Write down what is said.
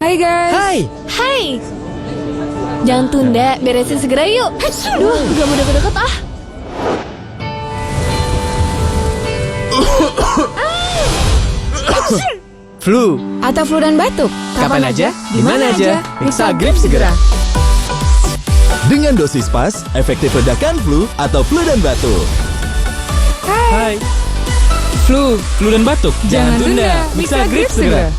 Hai guys. Hai. Hai. Jangan tunda, beresin segera yuk. Duh, gak mau deket-deket ah. Flu. Atau flu dan batuk? Kapan aja, di mana aja, periksa grip segera. Dengan dosis pas, efektif redakan flu atau flu dan batuk. Hai. Flu dan batuk. Jangan tunda, periksa grip segera.